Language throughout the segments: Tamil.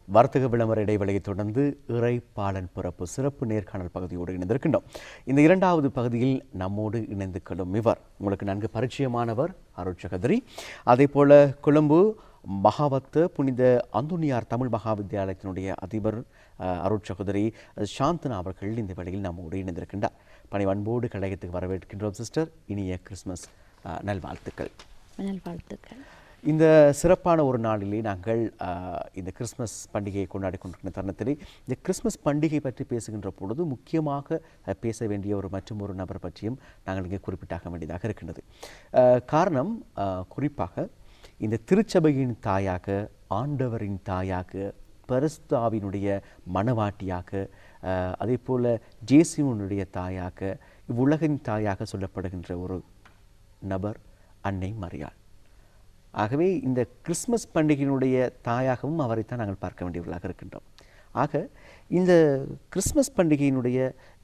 வர்த்தக விளம்பர இடைவெளியை தொடர்ந்து இறைப்பாலன் பிறப்பு சிறப்பு நேர்காணல் பகுதியோடு இணைந்திருக்கின்றோம். இந்த இரண்டாவது பகுதியில் நம்மோடு இணைந்து கொள்ளும் இவர் உங்களுக்கு நன்கு பரிச்சயமானவர் அருட்சகோதரி. அதே போல கொழும்பு மகாவத்து புனித அந்தோனியார் தமிழ் மகாவித்தியாலயத்தினுடைய அதிபர் அருட்சகோதரி சாந்தனா அவர்கள் இந்த வேளையில் நம்மோடு இணைந்திருக்கின்றார். பணிவன்போடு கழகத்துக்கு வரவேற்கின்றோம் சிஸ்டர். இனிய கிறிஸ்துமஸ் நல்வாழ்த்துக்கள். நல்வாழ்த்துக்கள். இந்த சிறப்பான ஒரு நாளிலே நாங்கள் இந்த கிறிஸ்மஸ் பண்டிகையை கொண்டாடி கொண்டிருக்கிற தருணத்திலே இந்த கிறிஸ்மஸ் பண்டிகை பற்றி பேசுகின்ற பொழுது முக்கியமாக பேச வேண்டிய ஒரு நபர் பற்றியும் நாங்கள் இங்கே குறிப்பிட்டாக வேண்டியதாக இருக்கின்றது. காரணம் குறிப்பாக இந்த திருச்சபையின் தாயாக, ஆண்டவரின் தாயாக, பரிசுத்தாவினுடைய மணவாட்டியாக, அதே போல் ஜேசுவினுடைய தாயாக, இவ்வுலகின் தாயாக சொல்லப்படுகின்ற ஒரு நபர் அன்னை மரியாள். ஆகவே இந்த கிறிஸ்மஸ் பண்டிகையினுடைய தாயாகவும் அவரைத்தான் நாங்கள் பார்க்க வேண்டியவர்களாக இருக்கின்றோம். ஆக இந்த கிறிஸ்மஸ் பண்டிகையினுடைய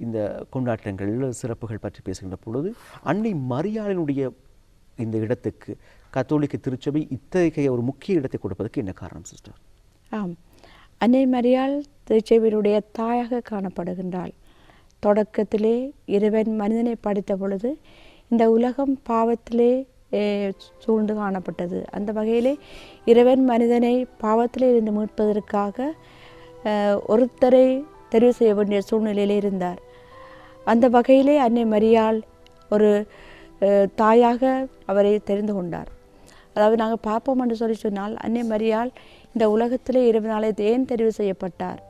இந்த கொண்டாட்டங்கள் சிறப்புகள் பற்றி பேசுகின்ற பொழுது அன்னை மரியாளினுடைய இந்த இடத்துக்கு கத்தோலிக்க திருச்சபை இத்தகைய ஒரு முக்கிய இடத்தை கொடுப்பதற்கு என்ன காரணம் சிஸ்டர்? ஆம், அன்னை மரியாள் திருச்சபையினுடைய தாயாக காணப்படுகின்றாள். தொடக்கத்திலே இறைவன் மனிதனை படைத்த பொழுது இந்த உலகம் பாவத்திலே சூழ்ந்து காணப்பட்டது. அந்த வகையிலே இறைவன் மனிதனை பாவத்திலே இருந்து மீட்பதற்காக ஒருத்தரை தெரிவு செய்ய வேண்டிய சூழ்நிலையிலே இருந்தார். அந்த வகையிலே அன்னை மரியாள் ஒரு தாயாக அவரை தெரிந்து கொண்டார். அதாவது நாங்கள் பார்ப்போம் என்று சொன்னால் அன்னை மரியாள் இந்த உலகத்திலே இறைவனாலே ஏன் தெரிவு செய்யப்பட்டார்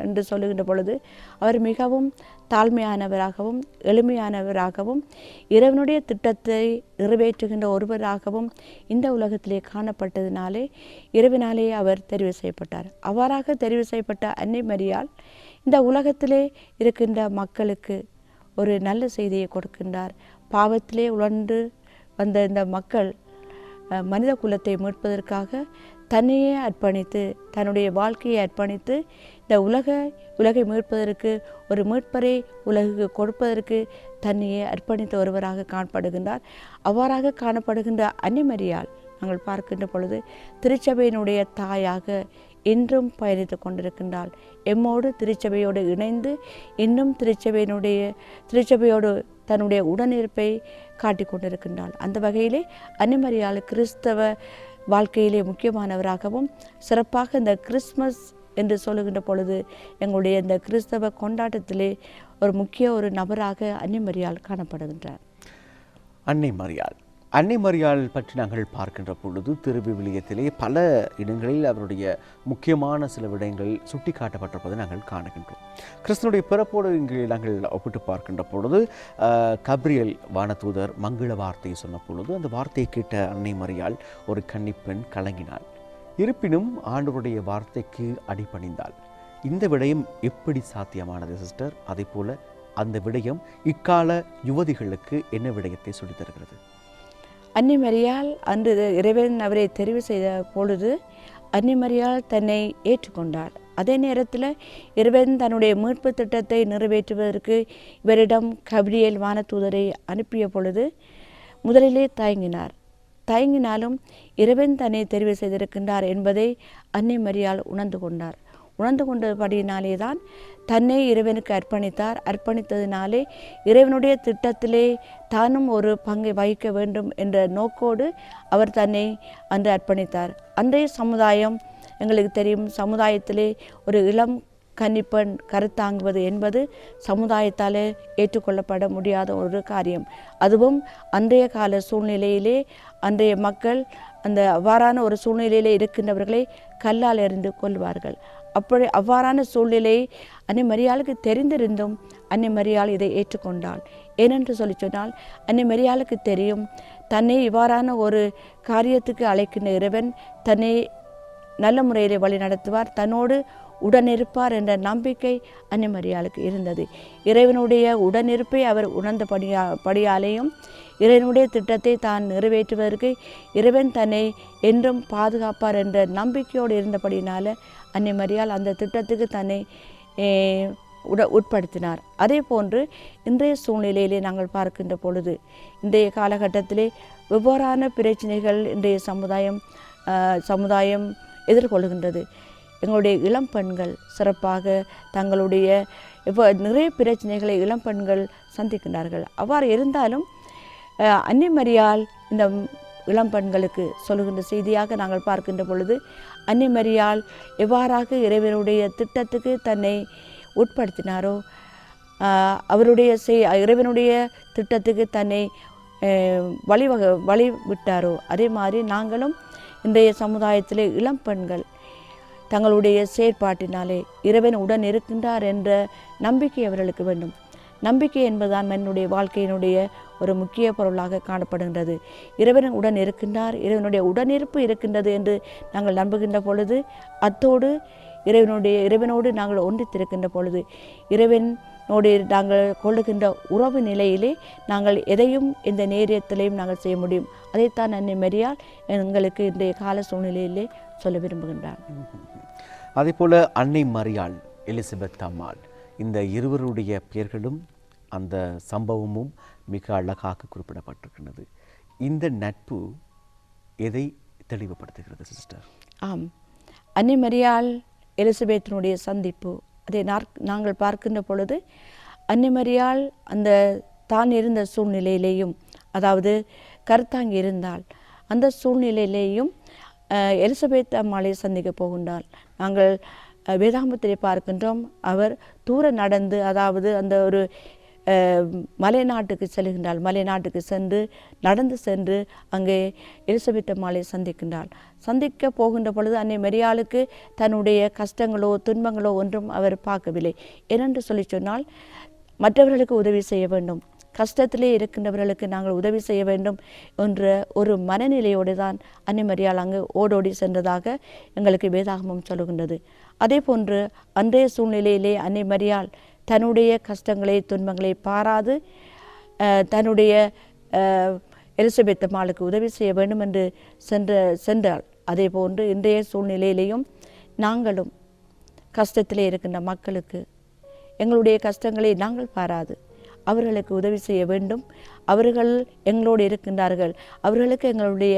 என்று சொல்லுகின்ற பொழுது அவர் மிகவும் தாழ்மையானவராகவும் எளிமையானவராகவும் இறைவனுடைய திட்டத்தை நிறைவேற்றுகின்ற ஒருவராகவும் இந்த உலகத்திலே காணப்பட்டதினாலே இறைவனாலே அவர் தெரிவு செய்யப்பட்டார். அவ்வாறாக தெரிவு செய்யப்பட்ட அன்னை மரியாள் இந்த உலகத்திலே இருக்கின்ற மக்களுக்கு ஒரு நல்ல செய்தியை கொடுக்கின்றார். பாவத்திலே உழன்று வந்த இந்த மக்கள் மனித குலத்தை மீட்பதற்காக தன்னையே அர்ப்பணித்து, தன்னுடைய வாழ்க்கையை அர்ப்பணித்து இந்த உலகை மீட்பதற்கு, ஒரு மீட்பரை உலகுக்கு கொடுப்பதற்கு தன்னையே அர்ப்பணித்த ஒருவராக காணப்படுகின்றார். அவ்வாறாக காணப்படுகின்ற அன்னை மரியாள் நாங்கள் பார்க்கின்ற பொழுது திருச்சபையினுடைய தாயாக இன்றும் பயணித்து கொண்டிருக்கின்றாள். எம்மோடு திருச்சபையோடு இணைந்து இன்னும் திருச்சபையோடு தன்னுடைய உடனிருப்பை காட்டிக் கொண்டிருக்கின்றாள். அந்த வகையிலே அன்னை மரியாள் கிறிஸ்தவ வாழ்க்கையிலே முக்கியமானவராகவும் சிறப்பாக இந்த கிறிஸ்மஸ் என்று சொல்லுகின்ற பொழுது எங்களுடைய இந்த கிறிஸ்தவ கொண்டாட்டத்திலே ஒரு முக்கிய ஒரு நபராக அன்னை மரியாள் காணப்படுகின்றார். அன்னை மரியாள் பற்றி நாங்கள் பார்க்கின்ற பொழுது திருவிவிலியத்திலே பல இடங்களில் அவருடைய முக்கியமான சில விடயங்கள் சுட்டி காட்டப்பட்டிருப்பதை நாங்கள் காணுகின்றோம். கிறிஸ்துனுடைய பிறப்போடு இங்கே நாங்கள் ஒப்பிட்டு பார்க்கின்ற பொழுது கப்ரியல் வானதூதர் மங்கள வார்த்தையை சொன்ன பொழுது அந்த வார்த்தையை கேட்ட அன்னை மரியாள் ஒரு கன்னிப்பெண் கலங்கினாள். இருப்பினும் ஆண்டவருடைய வார்த்தைக்கு அடிபணிந்தாள். இந்த விடயம் எப்படி சாத்தியமானது சிஸ்டர்? அதே போல அந்த விடயம் இக்கால யுவதிகளுக்கு என்ன விடயத்தை சொல்லித் தருகிறது? அன்னை மரியாள் அன்று இறைவன் அவரை தெரிவு செய்த பொழுது அன்னை மரியாள் தன்னை ஏற்றுக்கொண்டாள். அதே நேரத்தில் இறைவன் தன்னுடைய மீட்பு திட்டத்தை நிறைவேற்றுவதற்கு இவரிடம் கப்ரியேல் வானதூதரை அனுப்பிய பொழுது முதலிலே தயங்கினாலும் இறைவன் தன்னை தெரிவு செய்திருக்கின்றார் என்பதை அன்னை மரியாள் உணர்ந்து கொண்டபடியினாலே தான் தன்னை இறைவனுக்கு அர்ப்பணித்ததினாலே இறைவனுடைய திட்டத்திலே தானும் ஒரு பங்கை வகிக்க வேண்டும் என்ற நோக்கோடு அவர் தன்னை அன்று அர்ப்பணித்தார். அன்றைய சமுதாயம் எங்களுக்கு தெரியும், சமுதாயத்திலே ஒரு இளம் கன்னிப்பெண் கருத்தாங்குவது என்பது சமுதாயத்தாலே ஏற்றுக்கொள்ளப்பட முடியாத ஒரு காரியம். அதுவும் அன்றைய கால சூழ்நிலையிலே அன்றைய மக்கள் அந்த அவ்வாறான ஒரு சூழ்நிலையிலே இருக்கின்றவர்களை கல்லால் எறிந்து கொள்வார்கள். அவ்வாறான சூழ்நிலை அன்னை மரியாளுக்கு தெரிந்திருந்தும் அன்னை மரியாள் இதை ஏற்றுக்கொண்டாள். ஏனென்று சொன்னால் அன்னை மரியாளுக்கு தெரியும், தன்னை இவ்வாறான ஒரு காரியத்துக்கு அழைக்கின்ற இறைவன் தன்னை நல்ல முறையில் வழி நடத்துவார், தன்னோடு உடனிருப்பார் என்ற நம்பிக்கை அன்னை மரியாளுக்கு இருந்தது. இறைவனுடைய உடனிருப்பை அவர் உணர்ந்தபடியாலேயும் இறைவனுடைய திட்டத்தை தான் நிறைவேற்றுவதற்கு இறைவன் தன்னை என்றும் பாதுகாப்பார் என்ற நம்பிக்கையோடு இருந்தபடினால அன்னை மரியாள் அந்த திட்டத்துக்கு தன்னை உட்படுத்தினார். அதே போன்று இன்றைய சூழ்நிலையிலே நாங்கள் பார்க்கின்ற பொழுது இன்றைய காலகட்டத்திலே வெவ்வேறான பிரச்சனைகள் இன்றைய சமுதாயம் எதிர்கொள்கின்றது. எங்களுடைய இளம் பெண்கள் சிறப்பாக தங்களுடைய நிறைய பிரச்சனைகளை இளம் பெண்கள் சந்திக்கின்றார்கள். அவ்வாறு இருந்தாலும் அன்னை மரியாள் இந்த இளம் பெண்களுக்கு சொல்லுகின்ற செய்தியாக நாங்கள் பார்க்கின்ற பொழுது, அன்னை மரியாள் எவ்வாறாக இறைவனுடைய திட்டத்துக்கு தன்னை உட்படுத்தினாரோ, அவருடைய இறைவனுடைய திட்டத்துக்கு தன்னை வழி விட்டாரோ, அதே மாதிரி நாங்களும் இன்றைய சமுதாயத்திலே இளம் பெண்கள் தங்களுடைய செயற்பாட்டினாலே இறைவன் உடன் இருக்கின்றார் என்ற நம்பிக்கை அவர்களுக்கு வேண்டும். நம்பிக்கை என்பதுதான் என்னுடைய வாழ்க்கையினுடைய ஒரு முக்கிய பொருளாக காணப்படுகின்றது. இறைவன் உடன் இருக்கின்றார், இறைவனுடைய உடனிருப்பு இருக்கின்றது என்று நாங்கள் நம்புகின்ற பொழுது, அத்தோடு இறைவனோடு நாங்கள் ஒன்றித்திருக்கின்ற பொழுது, இறைவனோடு நாங்கள் கொள்ளுகின்ற உறவு நிலையிலே நாங்கள் எதையும் இந்த நேரியத்திலையும் நாங்கள் செய்ய முடியும். அதைத்தான் அன்னை மரியாள் எங்களுக்கு இன்றைய கால சூழ்நிலையிலே சொல்ல விரும்புகின்றார். அதே போல அன்னை மரியாள், எலிசபெத் அம்மாள், இந்த இருவருடைய பெயர்களும் அந்த சம்பவமும் மிக அழகாக குறிப்பிடப்பட்டிருக்கிறது. இந்த நட்பு எதை தெளிவுபடுத்துகிறது சிஸ்டர்? ஆம், அன்னை மரியாள் எலிசபெத்தினுடைய சந்திப்பு, அதை நாங்கள் பார்க்கின்ற பொழுது, அன்னை மரியாள் அந்த தான் இருந்த சூழ்நிலையிலேயும், அதாவது கருத்தாங்கி இருந்தால் அந்த சூழ்நிலையிலேயும் எலிசபெத் அம்மாளை சந்திக்க போகின்றாள். நாங்கள் வேதாகமத்திலே பார்க்கின்றோம், அவர் தூர நடந்து, அதாவது அந்த ஒரு மலைநாட்டுக்கு செல்கின்றாள். மலைநாட்டுக்கு சென்று நடந்து சென்று அங்கே எலிசபெத் அம்மாளை சந்திக்கின்றாள். சந்திக்க போகின்ற பொழுது அன்னை மரியாளுக்கு தன்னுடைய கஷ்டங்களோ துன்பங்களோ ஒன்றும் அவர் பார்க்கவில்லை. ஏனென்று சொல்லி சொன்னால், மற்றவர்களுக்கு உதவி செய்ய வேண்டும், கஷ்டத்திலே இருக்கின்றவர்களுக்கு நாங்கள் உதவி செய்ய வேண்டும் என்ற ஒரு மனநிலையோடு தான் அன்னை மரியாள் அங்கு ஓடோடி சென்றதாக எங்களுக்கு வேதாகமம் சொல்லுகின்றது. அதே போன்று அன்றைய சூழ்நிலையிலே அன்னை மரியாள் தன்னுடைய கஷ்டங்களை துன்பங்களை பாராது தன்னுடைய எலிசபெத் அம்மாளுக்கு உதவி செய்ய வேண்டும் என்று சென்றாள். அதே போன்று இன்றைய சூழ்நிலையிலேயும் நாங்களும் கஷ்டத்திலே இருக்கின்ற மக்களுக்கு எங்களுடைய கஷ்டங்களை நாங்கள் பாராது அவர்களுக்கு உதவி செய்ய வேண்டும். அவர்கள் எங்களோடு இருக்கின்றார்கள், அவர்களுக்கு எங்களுடைய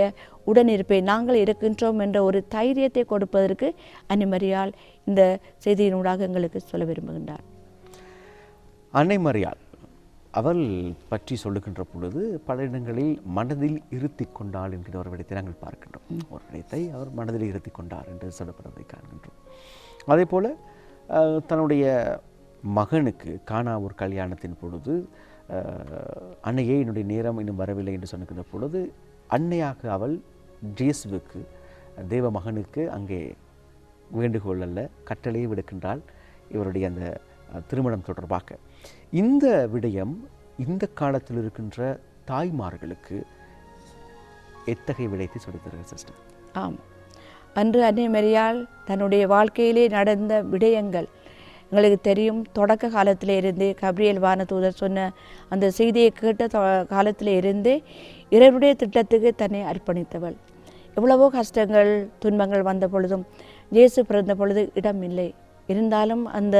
உடனிருப்பை நாங்கள் இருக்கின்றோம் என்ற ஒரு தைரியத்தை கொடுப்பதற்கு அன்னை மரியாள் இந்த செய்தியினூடாக எங்களுக்கு சொல்ல விரும்புகின்றார். அன்னை மரியாள் அவள் பற்றி சொல்லுகின்ற பொழுது பல இடங்களில் மனதில் இருத்தி கொண்டாள் என்கிற ஒரு விடத்தை நாங்கள் பார்க்கின்றோம். ஒரு விடத்தை அவர் மனதில் இருத்தி கொண்டார் என்று சொல்லப்படுவதை காண்கின்றோம். அதே போல் தன்னுடைய மகனுக்கு கானா ஒரு கல்யாணத்தின் பொழுது அன்னையே என்னுடைய நேரம் இன்னும் வரவில்லை என்று சொன்னுகின்ற பொழுது அன்னையாக அவள் ஜேசுவுக்கு தேவ மகனுக்கு அங்கே வேண்டுகோள் அல்ல கட்டளையை விடுக்கின்றாள் இவருடைய அந்த திருமணம் தொடர்பாக. இந்த விடயம் இந்த காலத்தில் இருக்கின்ற தாய்மார்களுக்கு எத்தகைய விடயத்தை சொல்லித்தருகிறது சிஸ்டர்? ஆம், அன்று அன்னை மரியாள் தன்னுடைய வாழ்க்கையிலே நடந்த விடயங்கள் எங்களுக்கு தெரியும். தொடக்க காலத்தில் இருந்தே கபிரியேல் வானதூதர் சொன்ன அந்த செய்தியை கேட்ட காலத்தில் இருந்தே இறைவனுடைய திட்டத்துக்கு தன்னை அர்ப்பணித்தவள். எவ்வளவோ கஷ்டங்கள் துன்பங்கள் வந்த பொழுதும் இயேசு பிறந்த பொழுது இடம் இல்லை, இருந்தாலும் அந்த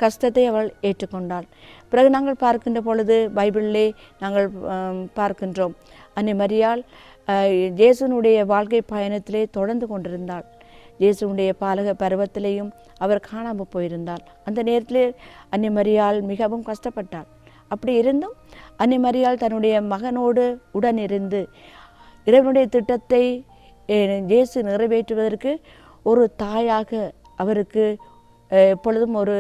கஷ்டத்தை அவள் ஏற்றுக்கொண்டாள். பிறகு நாங்கள் பார்க்கின்ற பொழுது பைபிளிலே நாங்கள் பார்க்கின்றோம், அன்னை மரியாள் இயேசுனுடைய வாழ்க்கை பயணத்திலே தொடர்ந்து கொண்டிருந்தாள். இயேசுனுடைய பாலக பருவத்திலேயும் அவர் காணாமல் போயிருந்தாள். அந்த நேரத்தில் அன்னை மரியாள் மிகவும் கஷ்டப்பட்டாள். அப்படி இருந்தும் அன்னை மரியாள் தன்னுடைய மகனோடு உடன் இருந்து இறைவனுடைய திட்டத்தை இயேசு நிறைவேற்றுவதற்கு ஒரு தாயாக அவருக்கு எப்பொழுதும் ஒரு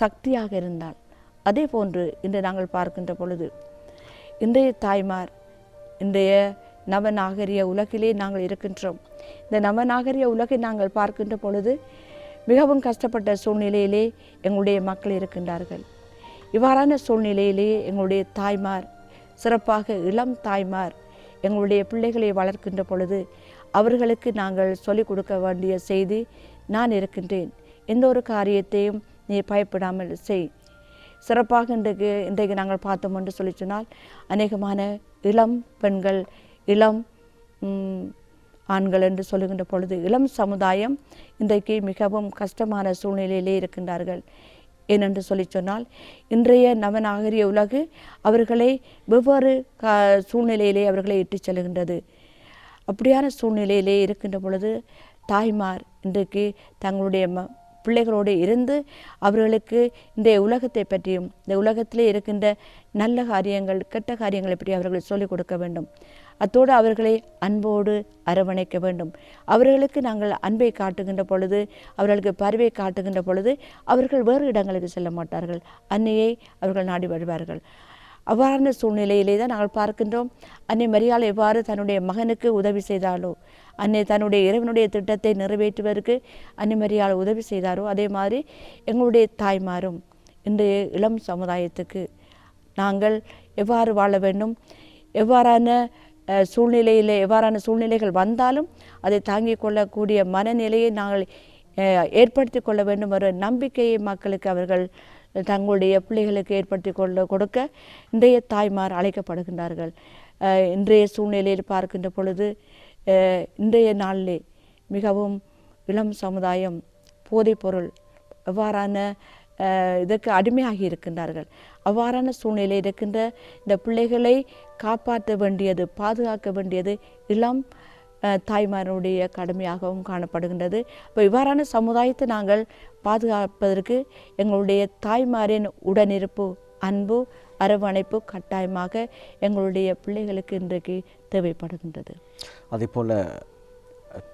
சக்தியாக இருந்தாள். அதே போன்று இன்று நாங்கள் பார்க்கின்ற பொழுது இன்றைய தாய்மார் இன்றைய நவநாகரிக உலகிலே நாங்கள் இருக்கின்றோம். இந்த நவநாகரிக உலகை நாங்கள் பார்க்கின்ற பொழுது மிகவும் கஷ்டப்பட்ட சூழ்நிலையிலே எங்களுடைய மக்கள் இருக்கின்றார்கள். இவ்வாறான சூழ்நிலையிலே எங்களுடைய தாய்மார், சிறப்பாக இளம் தாய்மார் எங்களுடைய பிள்ளைகளை வளர்க்கின்ற பொழுது அவர்களுக்கு நாங்கள் சொல்லிக் கொடுக்க வேண்டிய செய்தி, நான் இருக்கின்றேன், எந்த ஒரு காரியத்தையும் நீ பயப்படாமல் செய். சிறப்பாக இன்றைக்கு நாங்கள் பார்த்தோம் என்று சொல்லி சொன்னால் அநேகமான இளம் பெண்கள், இளம் ஆண்கள் என்று சொல்லுகின்ற பொழுது இளம் சமுதாயம் இன்றைக்கு மிகவும் கஷ்டமான சூழ்நிலையிலே இருக்கின்றார்கள். ஏனென்று சொல்லி சொன்னால் இன்றைய நவநாகரிக உலகு அவர்களை வெவ்வேறு சூழ்நிலையிலே அவர்களை இட்டு செல்கின்றது. அப்படியான சூழ்நிலையிலே இருக்கின்ற பொழுது தாய்மார் இன்றைக்கு தங்களுடைய பிள்ளைகளோடு இருந்து அவர்களுக்கு இந்த உலகத்தை பற்றியும் இந்த உலகத்திலே இருக்கின்ற நல்ல காரியங்கள் கெட்ட காரியங்களை பற்றி அவர்கள் சொல்லிக் கொடுக்க வேண்டும். அத்தோடு அவர்களை அன்போடு அரவணைக்க வேண்டும். அவர்களுக்கு நாங்கள் அன்பை காட்டுகின்ற பொழுது, அவர்களுக்கு பரிவை காட்டுகின்ற பொழுது அவர்கள் வேறு இடங்களுக்கு செல்ல மாட்டார்கள், அன்னையை அவர்கள் நாடி வருவார்கள். அவ்வாறான சூழ்நிலையிலே தான் நாங்கள் பார்க்கின்றோம் அன்னை மரியாள் எவ்வாறு தன்னுடைய மகனுக்கு உதவி செய்தாலோ, அன்னை தன்னுடைய இறைவனுடைய திட்டத்தை நிறைவேற்றுவதற்கு அன்னை மரியாள் உதவி செய்தாரோ, அதே மாதிரி எங்களுடைய தாய்மாரும் இன்றைய இளம் சமுதாயத்துக்கு நாங்கள் எவ்வாறு வாழ வேண்டும், எவ்வாறான சூழ்நிலைகள் வந்தாலும் அதை தாங்கிக் கொள்ளக்கூடிய மனநிலையை நாங்கள் ஏற்படுத்தி கொள்ள வேண்டும். ஒரு நம்பிக்கையை மக்களுக்கு அவர்கள் தங்களுடைய பிள்ளைகளுக்கு ஏற்படுத்தி கொடுக்க இன்றைய தாய்மார் அழைக்கப்படுகின்றார்கள். இன்றைய சூழ்நிலையில் பார்க்கின்ற பொழுது இன்றைய நாளிலே மிகவும் இளம் சமுதாயம் போதைப்பொருள் எவ்வாறான இதற்கு அடிமையாகி இருக்கின்றார்கள். அவ்வாறான சூழ்நிலை இருக்கின்ற இந்த பிள்ளைகளை காப்பாற்ற வேண்டியது, பாதுகாக்க வேண்டியது இளம் தாய்மாருடைய கடமையாகவும் காணப்படுகின்றது. இப்போ இவ்வாறான சமுதாயத்தை நாங்கள் பாதுகாப்பதற்கு எங்களுடைய தாய்மாரின் உடனிருப்பு, அன்பு, அரவணைப்பு கட்டாயமாக எங்களுடைய பிள்ளைகளுக்கு இன்றைக்கு தேவைப்படுகின்றது. அதே போல்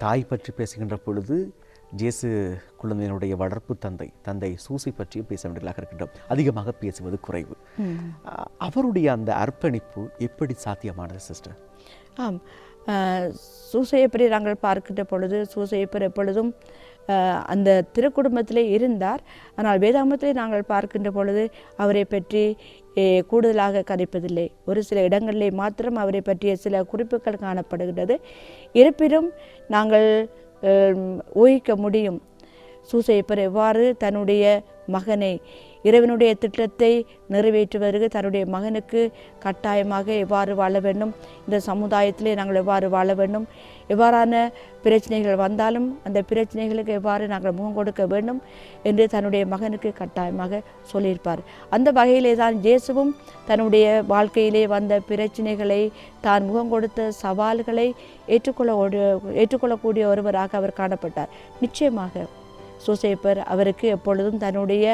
தாய் பற்றி பேசுகின்ற பொழுது ஜேசு குழந்தையினுடைய வளர்ப்பு தந்தை சூசை பற்றியும் பேச வேண்டியதாக இருக்கின்றோம். அதிகமாக பேசுவது குறைவு. அவருடைய அந்த அர்ப்பணிப்பு எப்படி சாத்தியமானது சிஸ்டர்? ஆம், சூசையப்பரை நாங்கள் பார்க்கின்ற பொழுது சூசையப்பர் எப்பொழுதும் அந்த திருக்குடும்பத்திலே இருந்தார். ஆனால் வேதாகமத்திலே நாங்கள் பார்க்கின்ற பொழுது அவரை பற்றி கூடுதலாக கதைப்பதில்லை. ஒரு சில இடங்களிலே மாத்திரம் அவரை பற்றிய சில குறிப்புகள் காணப்படுகின்றது. இருப்பினும் நாங்கள் ஊகிக்க முடியும் சூசையப்பர் எவ்வாறு தன்னுடைய மகனை, இறைவனுடைய திட்டத்தை நிறைவேற்றுவதற்கு தன்னுடைய மகனுக்கு கட்டாயமாக எவ்வாறு வாழ வேண்டும், இந்த சமுதாயத்திலே நாங்கள் எவ்வாறு வாழ வேண்டும், எவ்வாறான பிரச்சனைகள் வந்தாலும் அந்த பிரச்சனைகளுக்கு எவ்வாறு நாங்கள் முகம் கொடுக்க வேண்டும் என்று தன்னுடைய மகனுக்கு கட்டாயமாக சொல்லியிருப்பார். அந்த வகையிலே தான் இயேசுவும் தன்னுடைய வாழ்க்கையிலே வந்த பிரச்சனைகளை, தான் முகம் கொடுத்த சவால்களை ஏற்றுக்கொள்ளக்கூடிய ஒருவராக அவர் காணப்பட்டார். நிச்சயமாக சூசையப்பர் அவருக்கு எப்பொழுதும் தன்னுடைய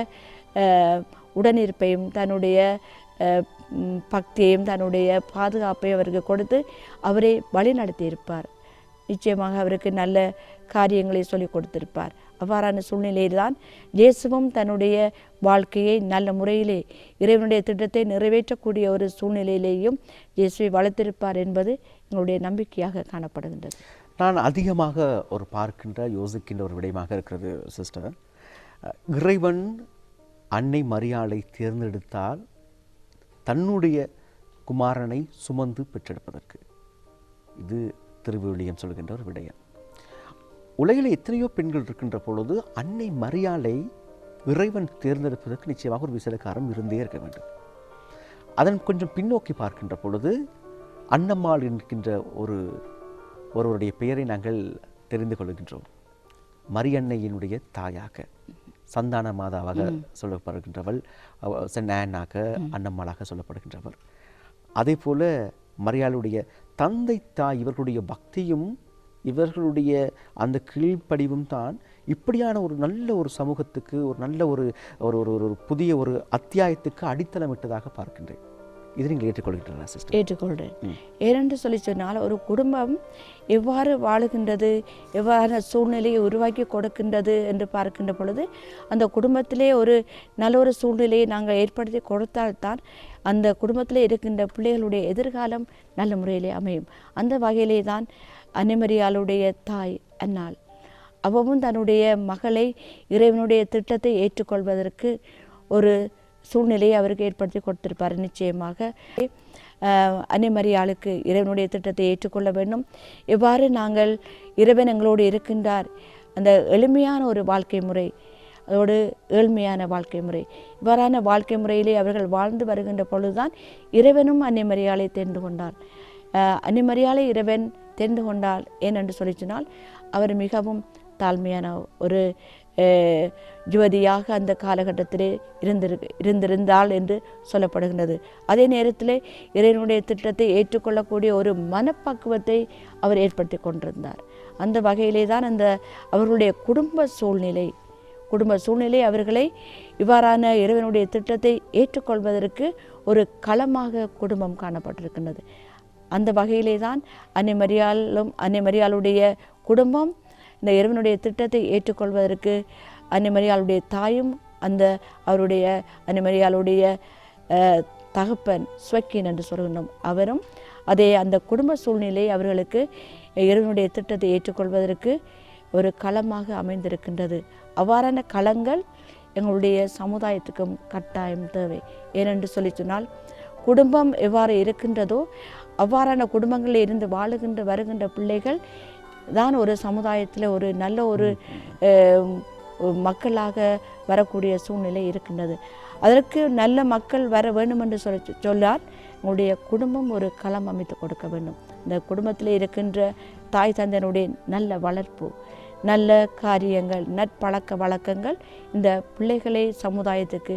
உடனிருப்பையும், தன்னுடைய பக்தியையும், தன்னுடைய பாதுகாப்பையும் அவருக்கு கொடுத்து அவரை வழி நடத்தியிருப்பார். நிச்சயமாக அவருக்கு நல்ல காரியங்களை சொல்லிக் கொடுத்திருப்பார். அவ்வாறான சூழ்நிலையில்தான் இயேசுவும் தன்னுடைய வாழ்க்கையை நல்ல முறையிலே இறைவனுடைய திட்டத்தை நிறைவேற்றக்கூடிய ஒரு சூழ்நிலையிலேயும் இயேசுவை வளர்த்திருப்பார் என்பது எங்களுடைய நம்பிக்கையாக காணப்படுகின்றது. நான் அதிகமாக ஒரு பார்க்கின்ற யோசிக்கின்ற ஒரு விடயமாக இருக்கிறது சிஸ்டர், இறைவன் அன்னை மரியாளை தேர்ந்தெடுத்தால் தன்னுடைய குமாரனை சுமந்து பெற்றெடுப்பதற்கு. இது திருவிவிலியம் சொல்கின்ற ஒரு விடயம். உலகில் எத்தனையோ பெண்கள் இருக்கின்ற பொழுது அன்னை மரியாளை இறைவன் தேர்ந்தெடுப்பதற்கு நிச்சயமாக ஒரு விசேஷக்காரம் இருந்தே இருக்க வேண்டும். அதன் கொஞ்சம் பின்னோக்கி பார்க்கின்ற பொழுது அன்னம்மாள் என்கின்ற ஒருவருடைய பெயரை நாங்கள் தெரிந்து கொள்கின்றோம். மரியன்னையினுடைய தாயாக, சந்தான மாதாவாக சொல்லப்படுகின்றவள், சென்னானாக, அன்னம்மாளாக சொல்லப்படுகின்றவர். அதே போல மரியாளுடைய தந்தை தாய், இவர்களுடைய பக்தியும் இவர்களுடைய அந்த கீழ்ப்படிவும் தான் இப்படியான ஒரு நல்ல ஒரு சமூகத்துக்கு, ஒரு நல்ல ஒரு புதிய ஒரு அத்தியாயத்துக்கு அடித்தளமிட்டதாக பார்க்கின்றேன். இது நீங்கள் ஏற்றுக்கொள்கின்றீர்களா சிஸ்டர்? ஏற்றுக்கொள்கிறேன். ஏனென்று சொன்னால் ஒரு குடும்பம் எவ்வாறு வாழுகின்றது, எவ்வாறு சூழ்நிலையை உருவாக்கி கொடுக்கின்றது என்று பார்க்கின்ற பொழுது அந்த குடும்பத்திலே ஒரு நல்ல ஒரு சூழ்நிலையை நாங்கள் ஏற்படுத்தி கொடுத்தால்தான் அந்த குடும்பத்தில் இருக்கின்ற பிள்ளைகளுடைய எதிர்காலம் நல்ல முறையிலே அமையும். அந்த வகையிலே தான் அன்னை மரியாளுடைய தாய் அன்னாள் அவவும் தன்னுடைய மகளை இறைவனுடைய திட்டத்தை ஏற்றுக்கொள்வதற்கு ஒரு சூழ்நிலையை அவருக்கு ஏற்படுத்தி கொடுத்திருப்பார். நிச்சயமாக அன்னை மரியாளுக்கு இறைவனுடைய திட்டத்தை ஏற்றுக்கொள்ள வேண்டும். எவ்வாறு நாங்கள் இறைவன் எங்களோடு இருக்கின்றார், அந்த எளிமையான ஒரு வாழ்க்கை முறை, அதோடு ஏழ்மையான வாழ்க்கை முறை, இவ்வாறான வாழ்க்கை முறையிலே அவர்கள் வாழ்ந்து வருகின்ற பொழுதுதான் இறைவனும் அன்னை மரியாளை தெரிந்து கொண்டார். அன்னை மரியாளை இறைவன் தெரிந்து கொண்டால் ஏனென்று சொன்னால் அவர் மிகவும் தாழ்மையான ஒரு யுவதியாக அந்த காலகட்டத்திலே இருந்திருந்தாள் என்று சொல்லப்படுகின்றது. அதே நேரத்தில் இறைவனுடைய திட்டத்தை ஏற்றுக்கொள்ளக்கூடிய ஒரு மனப்பக்குவத்தை அவர் ஏற்படுத்தி கொண்டிருந்தார். அந்த வகையிலே தான் அவர்களுடைய குடும்ப சூழ்நிலை அவர்களை இவ்வாறான இறைவனுடைய திட்டத்தை ஏற்றுக்கொள்வதற்கு ஒரு களமாக குடும்பம் காணப்பட்டிருக்கின்றது. அந்த வகையிலே தான் அன்னை மரியாளுடைய குடும்பம் இந்த இறைவனுடைய திட்டத்தை ஏற்றுக்கொள்வதற்கு அன்னை மரியாளுடைய தாயும் அவருடைய அன்னை மரியாளுடைய தகப்பன் ஸ்வக்கின் என்று சொல்கின்றோம் அவரும் அந்த குடும்ப சூழ்நிலை அவர்களுக்கு இறைவனுடைய திட்டத்தை ஏற்றுக்கொள்வதற்கு ஒரு களமாக அமைந்திருக்கின்றது. அவ்வாறான களங்கள் எங்களுடைய சமுதாயத்துக்கும் கட்டாயம் தேவை. ஏனென்று சொன்னால் குடும்பம் எவ்வாறு இருக்கின்றதோ அவ்வாறான குடும்பங்களில் இருந்து வருகின்ற பிள்ளைகள் தான் ஒரு சமுதாயத்தில் ஒரு நல்ல ஒரு மக்களாக வரக்கூடிய சூழ்நிலை இருக்கின்றது. அதற்கு நல்ல மக்கள் வர வேண்டும் என்று சொல்லால் உங்களுடைய குடும்பம் ஒரு களம் அமைத்து கொடுக்க வேண்டும். இந்த குடும்பத்தில் இருக்கின்ற தாய் தந்தையனுடைய நல்ல வளர்ப்பு, நல்ல காரியங்கள், நற்பழக்க வழக்கங்கள் இந்த பிள்ளைகளை சமுதாயத்துக்கு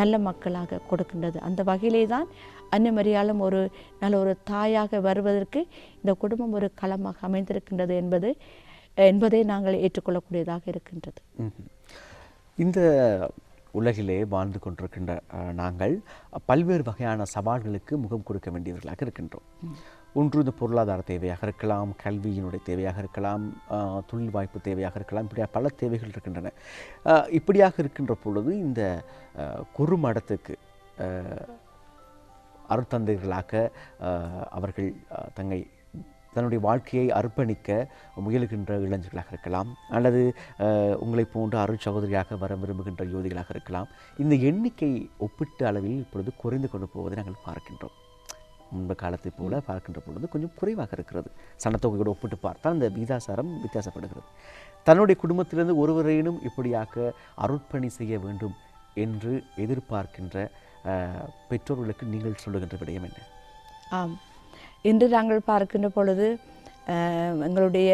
நல்ல மக்களாக கொடுக்கின்றது. அந்த வகையிலே தான் அன்னை மரியாளும் ஒரு நல்ல ஒரு தாயாக வருவதற்கு இந்த குடும்பம் ஒரு களமாக அமைந்திருக்கின்றது என்பதை நாங்கள் ஏற்றுக்கொள்ளக்கூடியதாக இருக்கின்றது. இந்த உலகிலே வாழ்ந்து கொண்டிருக்கின்ற நாங்கள் பல்வேறு வகையான சவால்களுக்கு முகம் கொடுக்க வேண்டியவர்களாக இருக்கின்றோம். ஒன்று இந்த பொருளாதார தேவையாக இருக்கலாம், கல்வியினுடைய தேவையாக இருக்கலாம், தொழில் வாய்ப்பு தேவையாக இருக்கலாம், இப்படியாக பல தேவைகள் இருக்கின்றன. இப்படியாக இருக்கின்ற பொழுது இந்த குறுமடத்துக்கு அருட்தந்தைகளாக அவர்கள் தன்னுடைய வாழ்க்கையை அர்ப்பணிக்க முயலுகின்ற இளைஞர்களாக இருக்கலாம், அல்லது உங்களை போன்ற அருள் சகோதரியாக வர விரும்புகின்ற யுவதிகளாக இருக்கலாம். இந்த எண்ணிக்கை ஒப்பிட்ட அளவில் இப்பொழுது குறைந்து கொண்டு போவதை நாங்கள் பார்க்கின்றோம். முன்பு காலத்தை போல பார்க்கின்ற பொழுது கொஞ்சம் குறைவாக இருக்கிறது. சனத்தொகையோடு ஒப்பிட்டு பார்த்தால் அந்த விகிதாசாரம் வித்தியாசப்படுகிறது. தன்னுடைய குடும்பத்திலிருந்து ஒருவரேனும் இப்படியாக அருட்பணி செய்ய வேண்டும் என்று எதிர்பார்க்கின்ற பெற்றோர்களுக்கு நீங்கள் சொல்லுகின்ற விடயம் என்ன? ஆம், இன்று நாங்கள் பார்க்கின்ற பொழுது எங்களுடைய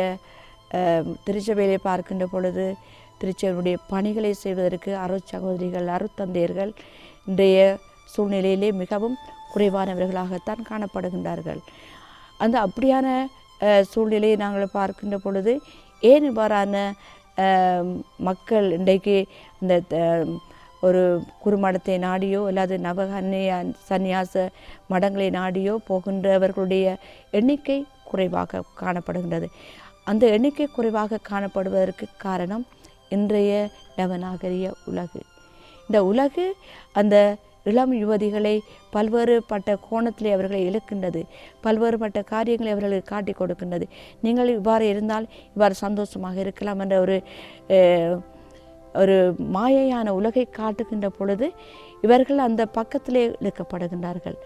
திருச்சபையிலே பார்க்கின்ற பொழுது திருச்சபையுடைய பணிகளை செய்வதற்கு அருட்சகோதரிகள், அருட்தந்தையர்கள் இன்றைய சூழ்நிலையிலே மிகவும் குறைவானவர்களாகத்தான் காணப்படுகின்றார்கள். அப்படியான சூழ்நிலையை நாங்கள் பார்க்கின்ற பொழுது ஏன் இவ்வாறான மக்கள் இன்றைக்கு இந்த ஒரு குறுமடத்தை நாடியோ அல்லது சந்நியாச மடங்களை நாடியோ போகின்றவர்களுடைய எண்ணிக்கை குறைவாக காணப்படுகின்றது. அந்த எண்ணிக்கை குறைவாக காணப்படுவதற்கு காரணம் இன்றைய நவநாகரிக உலகு. இந்த உலகு அந்த இளம் யுவதிகளை பல்வேறுபட்ட கோணத்திலே அவர்களை இழுக்கின்றது, பல்வேறுபட்ட காரியங்களை அவர்களுக்கு காட்டி கொடுக்கின்றது. நீங்கள் இவ்வாறு இருந்தால் இவ்வாறு சந்தோஷமாக இருக்கலாம் என்ற ஒரு மாயையான உலகை காட்டுகின்ற பொழுது இவர்கள் அந்த பக்கத்திலே இழுக்கப்படுகின்றார்கள்.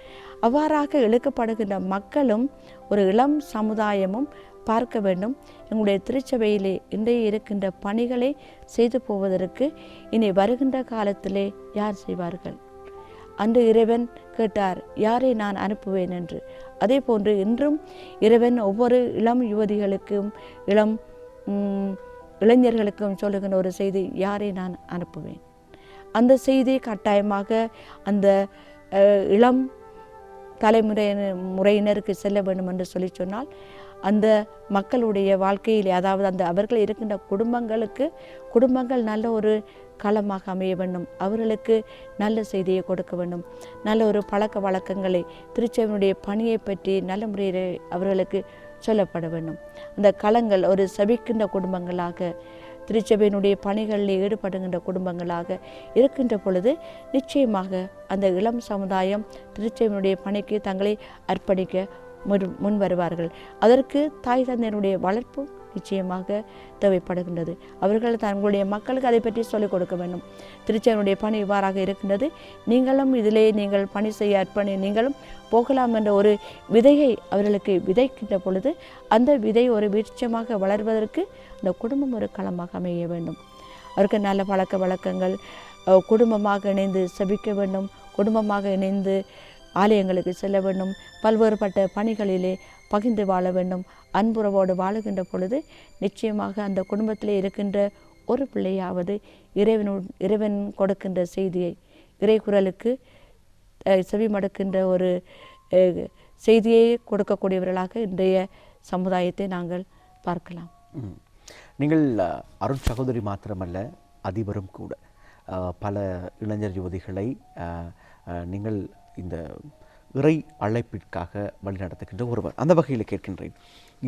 அவ்வாறாக இழுக்கப்படுகின்ற மக்களும் ஒரு இளம் சமுதாயமும் பார்க்க வேண்டும், எங்களுடைய திருச்சபையிலே இன்றைய இருக்கின்ற பணிகளை செய்து போவதற்கு இனி வருகின்ற காலத்திலே யார் செய்வார்கள்? அன்று இறைவன் கேட்டார், யாரை நான் அனுப்புவேன் என்று. அதே போன்று இன்றும் இறைவன் ஒவ்வொரு இளம் யுவதிகளுக்கும் இளைஞர்களுக்கும் சொல்லுகின்ற ஒரு செய்தி, யாரை நான் அனுப்புவேன். அந்த செய்தி கட்டாயமாக அந்த இளம் முறையினருக்கு செல்ல வேண்டும் என்று சொன்னால் அந்த மக்களுடைய வாழ்க்கையிலே, அதாவது அவர்கள் இருக்கின்ற குடும்பங்கள் நல்ல ஒரு களமாக அமைய வேண்டும். அவர்களுக்கு நல்ல செய்தியை கொடுக்க வேண்டும். நல்ல ஒரு பழக்க வழக்கங்களை, திருச்சபையினுடைய பணியை பற்றி நல்ல முறையில் அவர்களுக்கு சொல்லப்பட வேண்டும். அந்த களங்கள் ஒரு சபிக்கின்ற குடும்பங்களாக, திருச்சபையினுடைய பணிகளில் ஈடுபடுகின்ற குடும்பங்களாக இருக்கின்ற பொழுது நிச்சயமாக அந்த இளம் சமுதாயம் திருச்சபையினுடைய பணிக்கு தங்களை அர்ப்பணிக்க முன் வருவார்கள். அதற்கு தாய் தந்தையருடைய வளர்ப்பு நிச்சயமாக தேவைப்படுகின்றது. அவர்கள் தங்களுடைய மக்களுக்கு அதை பற்றி சொல்லிக் கொடுக்க வேண்டும். திருச்சபையினுடைய பணி இவ்வாறாக இருக்கின்றது, நீங்களும் இதிலே நீங்கள் பணி செய்ய நீங்களும் போகலாம் என்ற ஒரு விதையை அவர்களுக்கு விதைக்கின்ற பொழுது அந்த விதை ஒரு விருட்சமாக வளர்வதற்கு அந்த குடும்பம் ஒரு களமாக அமைய வேண்டும். அவருக்கு நல்ல பழக்க வழக்கங்கள், குடும்பமாக இணைந்து செபிக்க வேண்டும், குடும்பமாக இணைந்து ஆலயங்களுக்கு செல்ல வேண்டும், பல்வேறுபட்ட பணிகளிலே பகிர்ந்து வாழ வேண்டும். அன்புறவோடு வாழுகின்ற பொழுது நிச்சயமாக அந்த குடும்பத்திலே இருக்கின்ற ஒரு பிள்ளையாவது இறைவன் கொடுக்கின்ற செய்தியை, இறைக்குறளுக்கு செவி மடுக்கின்ற ஒரு செய்தியை கொடுக்கக்கூடியவர்களாக இன்றைய சமுதாயத்தை நாங்கள் பார்க்கலாம். நீங்கள் அருட் சகோதரி மாத்திரமல்ல, அதிபரும் கூட. பல இளைஞர் யுவதிகளை நீங்கள் இந்த இறை அழைப்பிற்காக வழிநடத்துகின்ற ஒருவர். அந்த வகையில் கேட்கின்றேன்,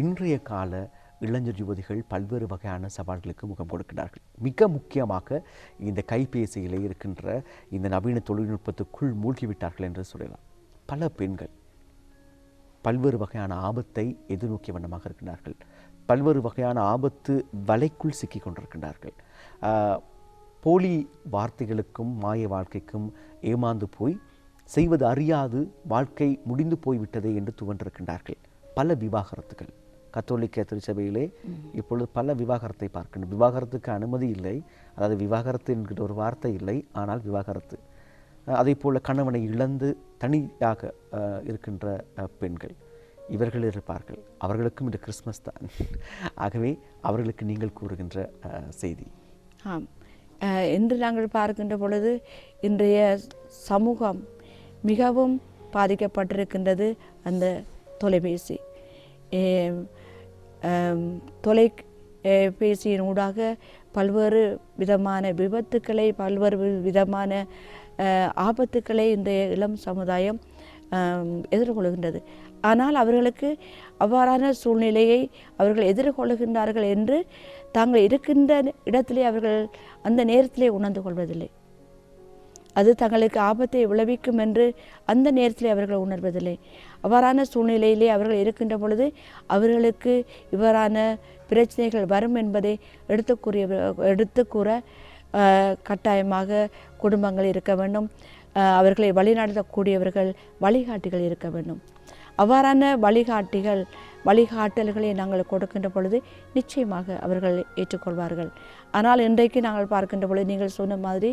இன்றைய கால இளைஞர் யுவதிகள் பல்வேறு வகையான சவால்களுக்கு முகம் கொடுக்கிறார்கள். மிக முக்கியமாக இந்த கைபேசியிலே இருக்கின்ற இந்த நவீன தொழில்நுட்பத்துக்குள் மூழ்கிவிட்டார்கள் என்று சொல்லலாம். பல பெண்கள் பல்வேறு வகையான ஆபத்தை எதிர்நோக்கிய வண்ணமாக இருக்கிறார்கள். பல்வேறு வகையான ஆபத்து வலைக்குள் சிக்கிக் கொண்டிருக்கின்றார்கள். போலி வார்த்தைகளுக்கும் மாய வாழ்க்கைக்கும் ஏமாந்து போய் செய்வது அறியாது வாழ்க்கை முடிந்து போய்விட்டதே என்று துவண்டிருக்கின்றார்கள். பல விவாகரத்துகள் கத்தோலிக்க திருச்சபையிலே இப்பொழுது பல விவாகரத்தை பார்க்கின்றோம். விவாகரத்துக்கு அனுமதி இல்லை, அதாவது விவாகரத்து என்கிற ஒரு வார்த்தை இல்லை, ஆனால் விவாகரத்து. அதே போல் கணவனை இழந்து தனியாக இருக்கின்ற பெண்கள் இவர்கள் இருப்பார்கள். அவர்களுக்கும் இந்த கிறிஸ்மஸ் தான். ஆகவே அவர்களுக்கு நீங்கள் கூறுகின்ற செய்தி. ஆம், இன்று நாங்கள் பார்க்கின்ற பொழுது இன்றைய சமூகம் மிகவும் பாதிக்கப்பட்டிருக்கின்றது. அந்த தொலைபேசி தொலைபேசியினூடாக பல்வேறு விதமான விபத்துக்களை, பல்வேறு விதமான ஆபத்துக்களை இன்றைய இளம் சமுதாயம் எதிர்கொள்கின்றது. ஆனால் அவர்களுக்கு அவ்வாறான சூழ்நிலையை அவர்கள் எதிர்கொள்கின்றார்கள் என்று தாங்கள் இருக்கின்ற இடத்திலே அவர்கள் அந்த நேரத்திலே உணர்ந்து கொள்வதில்லை. அது தங்களுக்கு ஆபத்தை விளைவிக்கும் என்று அந்த நேரத்திலே அவர்கள் உணர்வதில்லை. அவ்வாறான சூழ்நிலையிலே அவர்கள் இருக்கின்ற பொழுது அவர்களுக்கு இவ்வாறான பிரச்சனைகள் வரும் என்பதை எடுத்துக்கூற கட்டாயமாக குடும்பங்கள் இருக்க வேண்டும். அவர்களை வழிநடத்தக்கூடியவர்கள், வழிகாட்டிகள் இருக்க வேண்டும். அவ்வாறான வழிகாட்டல்களை நாங்கள் கொடுக்கின்ற பொழுது நிச்சயமாக அவர்கள் ஏற்றுக்கொள்வார்கள். ஆனால் இன்றைக்கு நாங்கள் பார்க்கின்ற பொழுது நீங்கள் சொன்ன மாதிரி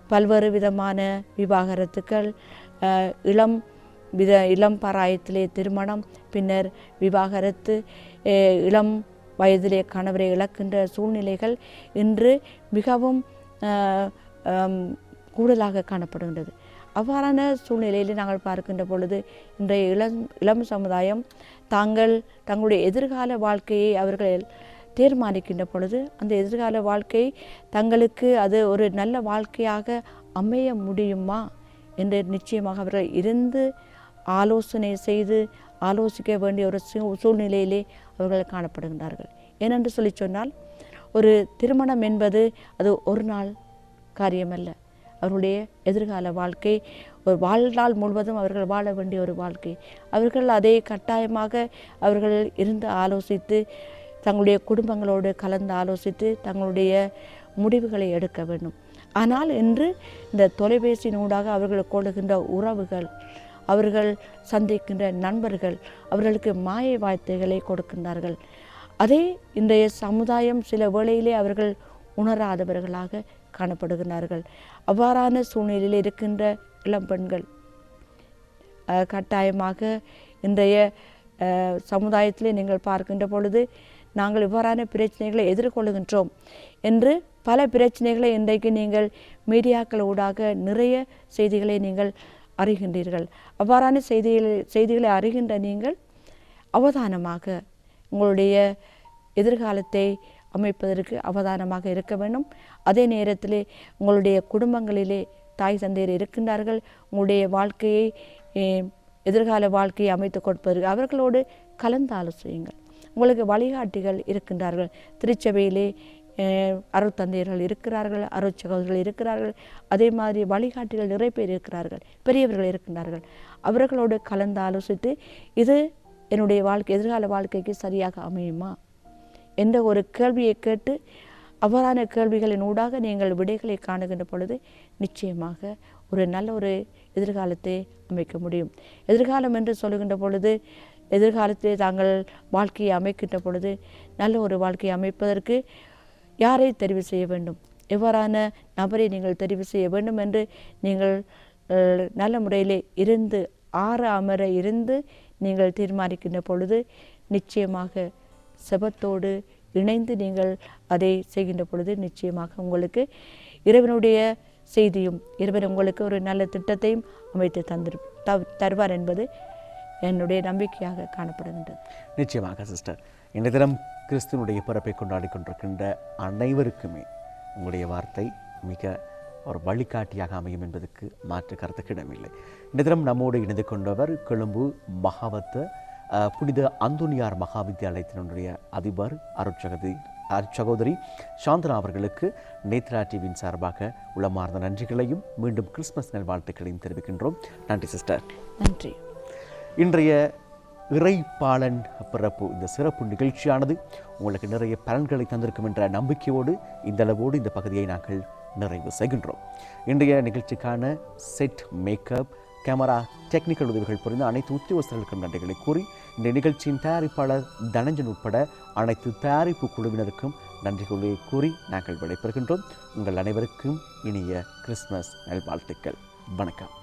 பல்வேறு விதமான விவாகரத்துக்கள், இளம் பராயத்திலே திருமணம், பின்னர் விவாகரத்து, இளம் வயதிலே கணவரை இழக்கின்ற சூழ்நிலைகள் இன்று மிகவும் கூடுதலாக காணப்படுகின்றது. அவ்வாறான சூழ்நிலையில் நாங்கள் பார்க்கின்ற பொழுது இன்றைய இளம் சமுதாயம் தங்களுடைய எதிர்கால வாழ்க்கையை அவர்கள் தீர்மானிக்கின்ற பொழுது அந்த எதிர்கால வாழ்க்கை தங்களுக்கு அது ஒரு நல்ல வாழ்க்கையாக அமைய முடியுமா என்று நிச்சயமாக அவர்கள் இருந்து ஆலோசனை செய்து ஆலோசிக்க வேண்டிய ஒரு சூழ்நிலையிலே அவர்கள் காணப்படுகின்றார்கள். ஏனென்று சொல்லி சொன்னால், ஒரு திருமணம் என்பது அது ஒரு நாள் காரியமல்ல. அவருடைய எதிர்கால வாழ்க்கை ஒரு வாழ்நாள் முழுவதும் அவர்கள் வாழ வேண்டிய ஒரு வாழ்க்கை. அவர்கள் அதை கட்டாயமாக அவர்கள் இருந்து ஆலோசித்து, தங்களுடைய குடும்பங்களோடு கலந்து ஆலோசித்து தங்களுடைய முடிவுகளை எடுக்க வேண்டும். ஆனால் இன்று இந்த தொலைபேசியினூடாக அவர்கள் கொள்ளுகின்ற உறவுகள், அவர்கள் சந்திக்கின்ற நண்பர்கள் அவர்களுக்கு மாய வார்த்தைகளை கொடுக்கின்றார்கள். அதே இன்றைய சமுதாயம் சில வேளையிலே அவர்கள் உணராதவர்களாக காணப்படுகிறார்கள். அவ்வாறான சூழ்நிலையில் இருக்கின்ற இளம் பெண்கள் கட்டாயமாக இன்றைய சமுதாயத்திலே நீங்கள் பார்க்கின்ற பொழுது நாங்கள் இவ்வாறான பிரச்சனைகளை எதிர்கொள்கின்றோம் என்று பல பிரச்சனைகளை இன்றைக்கு நீங்கள் மீடியாக்கள் ஊடாக நிறைய செய்திகளை நீங்கள் அறிகின்றீர்கள். அவ்வாறான செய்திகளை அறிகின்ற நீங்கள் அவதானமாக உங்களுடைய எதிர்காலத்தை அமைப்பதற்கு அவதானமாக இருக்க வேண்டும். அதே நேரத்திலே உங்களுடைய குடும்பங்களிலே தாய் தந்தையர் இருக்கின்றார்கள். உங்களுடைய வாழ்க்கையை, எதிர்கால வாழ்க்கையை அமைத்து கொடுப்பதற்கு அவர்களோடு கலந்து ஆலோசியுங்கள். உங்களுக்கு வழிகாட்டிகள் இருக்கின்றார்கள். திருச்சபையிலே அருட்தந்தையர்கள் இருக்கிறார்கள், அருட்சகோதரர்கள் இருக்கிறார்கள். அதே மாதிரி வழிகாட்டிகள் நிறைய பேர் இருக்கிறார்கள், பெரியவர்கள் இருக்கின்றார்கள். அவர்களோடு கலந்து ஆலோசித்து இது என்னுடைய எதிர்கால வாழ்க்கைக்கு சரியாக அமையுமா என்ற ஒரு கேள்வியை கேட்டு அவ்வாறான கேள்விகளின் ஊடாக நீங்கள் விடைகளை காணுகின்ற பொழுது நிச்சயமாக ஒரு நல்ல ஒரு எதிர்காலத்தை அமைக்க முடியும். எதிர்காலம் என்று சொல்லுகின்ற பொழுது எதிர்காலத்திலே தாங்கள் வாழ்க்கையை அமைக்கின்ற பொழுது நல்ல ஒரு வாழ்க்கையை அமைப்பதற்கு யாரை தெரிவு செய்ய வேண்டும், எவ்வாறான நபரை நீங்கள் தெரிவு செய்ய வேண்டும் என்று நீங்கள் நல்ல முறையிலே இருந்து அமர இருந்து நீங்கள் தீர்மானிக்கின்ற பொழுது நிச்சயமாக செபத்தோடு இணைந்து நீங்கள் அதை செய்கின்ற பொழுது நிச்சயமாக உங்களுக்கு இறைவனுடைய செய்தியும் இறைவன் உங்களுக்கு ஒரு நல்ல திட்டத்தையும் அமைத்து தருவார் என்பது என்னுடைய நம்பிக்கையாக காணப்படுகின்றது. நிச்சயமாக சிஸ்டர், இந்த தினம் கிறிஸ்துவனுடைய பிறப்பை கொண்டாடி கொண்டிருக்கின்ற அனைவருக்குமே உங்களுடைய வார்த்தை மிக ஒரு வழிகாட்டியாக அமையும் என்பதற்கு மாற்று கருத்துக்கு இடமில்லை. இந்த தினம் நம்மோடு இணைந்து கொண்டவர் கொழும்பு மகாவத்த புனித அந்தோனியார் மகா வித்தியாலயத்தினுடைய அதிபர் அருட்சகோதரி சாந்தனா அவர்களுக்கு நேத்ரா டிவியின் சார்பாக உளமார்ந்த நன்றிகளையும் மீண்டும் கிறிஸ்துமஸ் நல்வாழ்த்துக்களையும் தெரிவிக்கின்றோம். நன்றி சிஸ்டர். நன்றி. இன்றைய இறைப்பாளன் பிறப்பு இந்த சிறப்பு நிகழ்ச்சியானது உங்களுக்கு நிறைய பலன்களை தந்திருக்கும் என்ற நம்பிக்கையோடு இந்தளவோடு இந்த பகுதியை நாங்கள் நிறைவு செய்கின்றோம். இன்றைய நிகழ்ச்சிக்கான செட், மேக்கப், கேமரா, டெக்னிக்கல் உதவிகள் புரிந்த அனைத்து உத்தியோகஸ்தர்களுக்கும் நன்றிகளை கூறி இந்த நிகழ்ச்சியின் தயாரிப்பாளர் தனஞ்சன் உட்பட அனைத்து தயாரிப்பு குழுவினருக்கும் நன்றிகளை கூறி நாங்கள் விடைபெறுகின்றோம். உங்கள் அனைவருக்கும் இனிய கிறிஸ்துமஸ் நல்வாழ்த்துக்கள். வணக்கம்.